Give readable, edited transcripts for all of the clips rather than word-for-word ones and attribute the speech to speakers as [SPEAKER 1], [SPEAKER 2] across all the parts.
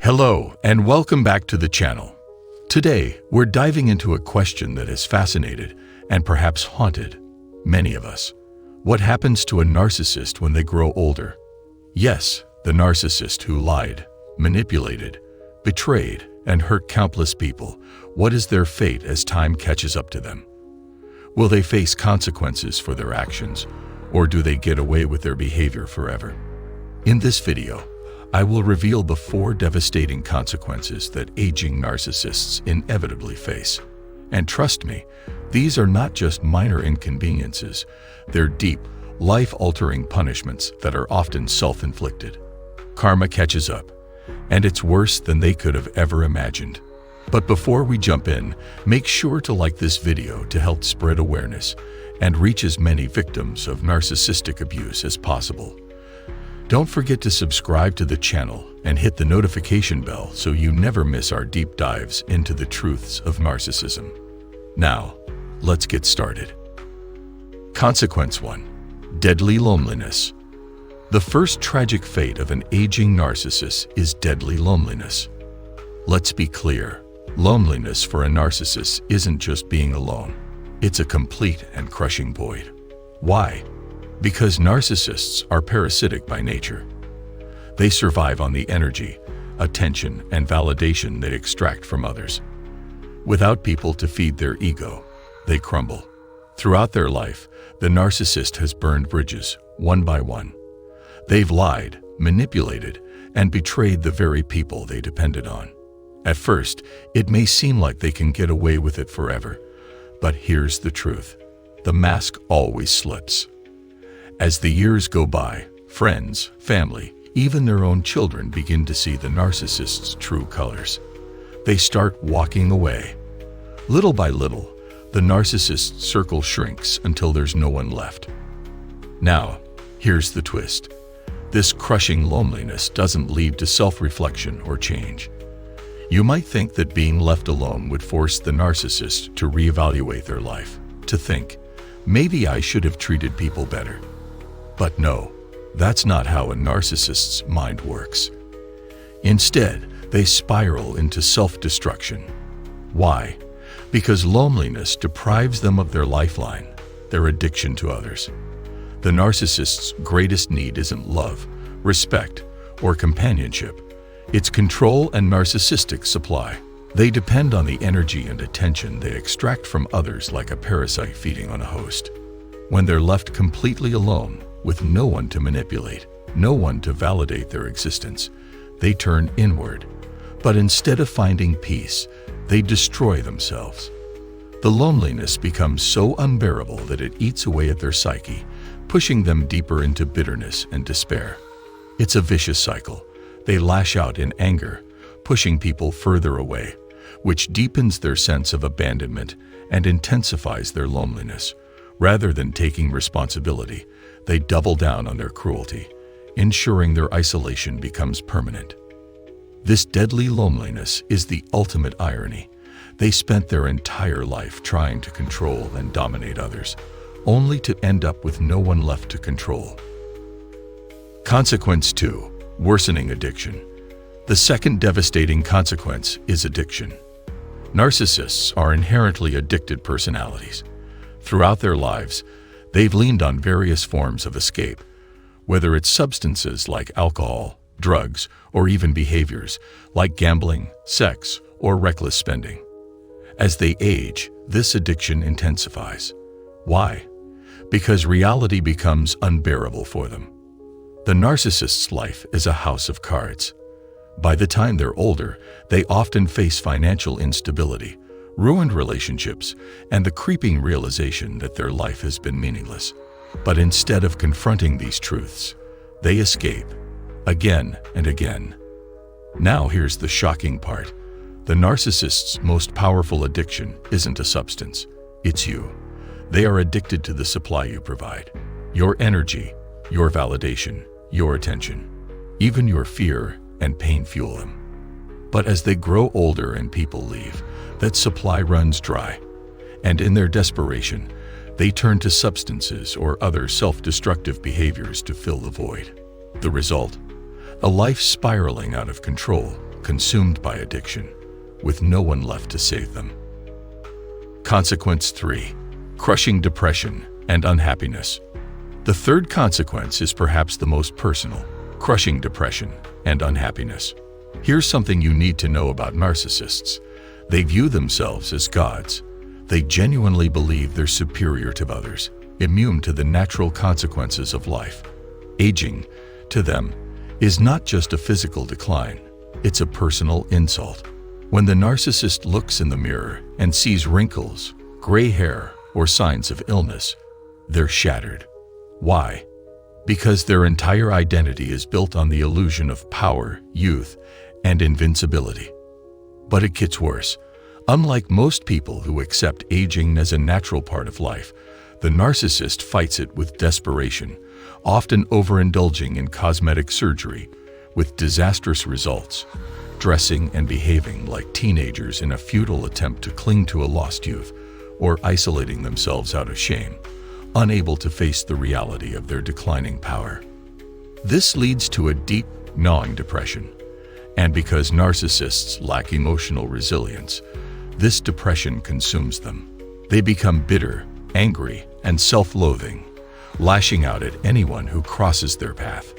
[SPEAKER 1] Hello, and welcome back to the channel. Today, we're diving into a question that has fascinated and perhaps haunted many of us. What happens to a narcissist when they grow older? Yes, the narcissist who lied, manipulated, betrayed, and hurt countless people. What is their fate as time catches up to them? Will they face consequences for their actions, or do they get away with their behavior forever? In this video, I will reveal the 4 devastating consequences that aging narcissists inevitably face. And trust me, these are not just minor inconveniences, they're deep, life-altering punishments that are often self-inflicted. Karma catches up, and it's worse than they could have ever imagined. But before we jump in, make sure to like this video to help spread awareness and reach as many victims of narcissistic abuse as possible. Don't forget to subscribe to the channel and hit the notification bell so you never miss our deep dives into the truths of narcissism. Now, let's get started. Consequence 1. Deadly loneliness. The first tragic fate of an aging narcissist is deadly loneliness. Let's be clear, loneliness for a narcissist isn't just being alone. It's a complete and crushing void. Why? Because narcissists are parasitic by nature. They survive on the energy, attention, and validation they extract from others. Without people to feed their ego, they crumble. Throughout their life, the narcissist has burned bridges, one by one. They've lied, manipulated, and betrayed the very people they depended on. At first, it may seem like they can get away with it forever, but here's the truth. The mask always slips. As the years go by, friends, family, even their own children begin to see the narcissist's true colors. They start walking away. Little by little, the narcissist's circle shrinks until there's no one left. Now, here's the twist. This crushing loneliness doesn't lead to self-reflection or change. You might think that being left alone would force the narcissist to reevaluate their life, to think, maybe I should have treated people better. But no, that's not how a narcissist's mind works. Instead, they spiral into self-destruction. Why? Because loneliness deprives them of their lifeline, their addiction to others. The narcissist's greatest need isn't love, respect, or companionship. It's control and narcissistic supply. They depend on the energy and attention they extract from others like a parasite feeding on a host. When they're left completely alone, with no one to manipulate, no one to validate their existence, they turn inward. But instead of finding peace, they destroy themselves. The loneliness becomes so unbearable that it eats away at their psyche, pushing them deeper into bitterness and despair. It's a vicious cycle. They lash out in anger, pushing people further away, which deepens their sense of abandonment and intensifies their loneliness. Rather than taking responsibility, they double down on their cruelty, ensuring their isolation becomes permanent. This deadly loneliness is the ultimate irony. They spent their entire life trying to control and dominate others, only to end up with no one left to control. Consequence 2. Worsening addiction. The second devastating consequence is addiction. Narcissists are inherently addicted personalities. Throughout their lives, they've leaned on various forms of escape, whether it's substances like alcohol, drugs, or even behaviors like gambling, sex, or reckless spending. As they age, this addiction intensifies. Why? Because reality becomes unbearable for them. The narcissist's life is a house of cards. By the time they're older, they often face financial instability, ruined relationships, and the creeping realization that their life has been meaningless. But instead of confronting these truths, they escape, again and again. Now here's the shocking part. The narcissist's most powerful addiction isn't a substance, it's you. They are addicted to the supply you provide. Your energy, your validation, your attention. Even your fear and pain fuel them. But as they grow older and people leave, that supply runs dry, and in their desperation, they turn to substances or other self-destructive behaviors to fill the void. The result? A life spiraling out of control, consumed by addiction, with no one left to save them. Consequence 3. Crushing depression and unhappiness. The third consequence is perhaps the most personal: crushing depression and unhappiness. Here's something you need to know about narcissists. They view themselves as gods. They genuinely believe they're superior to others, immune to the natural consequences of life. Aging, to them, is not just a physical decline, it's a personal insult. When the narcissist looks in the mirror and sees wrinkles, gray hair, or signs of illness, they're shattered. Why? Because their entire identity is built on the illusion of power, youth, and invincibility. But it gets worse. Unlike most people who accept aging as a natural part of life, the narcissist fights it with desperation, often overindulging in cosmetic surgery, with disastrous results, dressing and behaving like teenagers in a futile attempt to cling to a lost youth, or isolating themselves out of shame, unable to face the reality of their declining power. This leads to a deep, gnawing depression. And because narcissists lack emotional resilience, this depression consumes them. They become bitter, angry, and self-loathing, lashing out at anyone who crosses their path.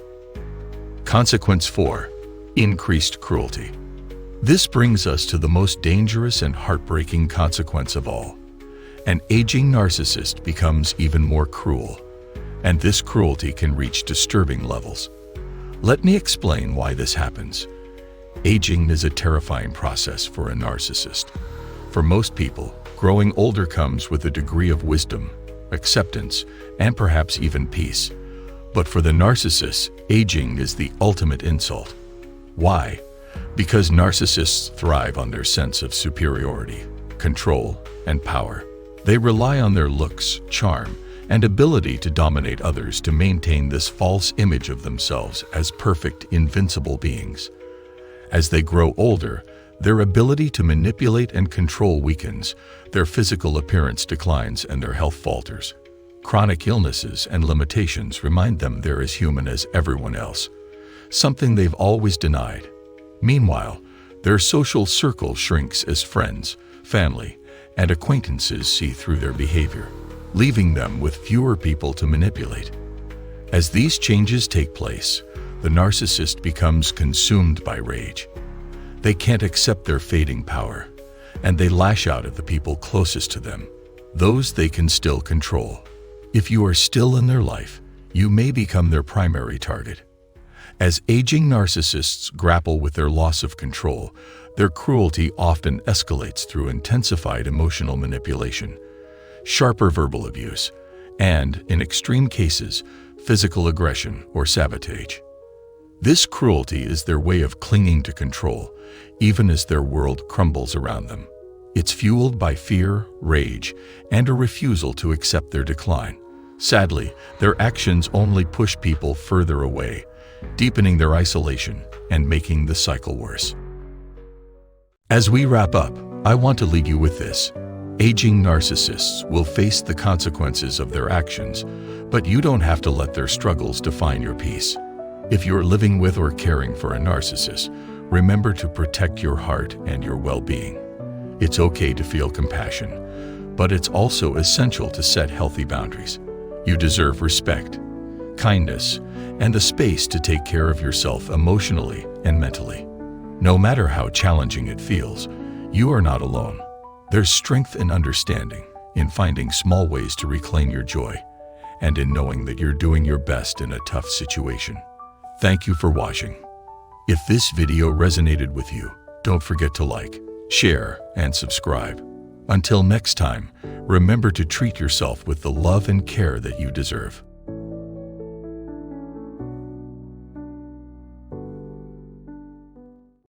[SPEAKER 1] Consequence 4. Increased cruelty. This brings us to the most dangerous and heartbreaking consequence of all. An aging narcissist becomes even more cruel, and this cruelty can reach disturbing levels. Let me explain why this happens. Aging is a terrifying process for a narcissist. For most people, growing older comes with a degree of wisdom, acceptance, and perhaps even peace. But for the narcissist, aging is the ultimate insult. Why? Because narcissists thrive on their sense of superiority, control, and power. They rely on their looks, charm, and ability to dominate others to maintain this false image of themselves as perfect, invincible beings. As they grow older, their ability to manipulate and control weakens, their physical appearance declines, and their health falters. Chronic illnesses and limitations remind them they're as human as everyone else, something they've always denied. Meanwhile, their social circle shrinks as friends, family, and acquaintances see through their behavior, leaving them with fewer people to manipulate. As these changes take place, the narcissist becomes consumed by rage. They can't accept their fading power, and they lash out at the people closest to them, those they can still control. If you are still in their life, you may become their primary target. As aging narcissists grapple with their loss of control, their cruelty often escalates through intensified emotional manipulation, sharper verbal abuse, and, in extreme cases, physical aggression or sabotage. This cruelty is their way of clinging to control, even as their world crumbles around them. It's fueled by fear, rage, and a refusal to accept their decline. Sadly, their actions only push people further away, deepening their isolation and making the cycle worse. As we wrap up, I want to leave you with this. Aging narcissists will face the consequences of their actions, but you don't have to let their struggles define your peace. If you're living with or caring for a narcissist, remember to protect your heart and your well-being. It's okay to feel compassion, but it's also essential to set healthy boundaries. You deserve respect, kindness, and the space to take care of yourself emotionally and mentally. No matter how challenging it feels, you are not alone. There's strength and understanding in finding small ways to reclaim your joy, and in knowing that you're doing your best in a tough situation. Thank you for watching. If this video resonated with you, don't forget to like, share, and subscribe. Until next time, remember to treat yourself with the love and care that you deserve.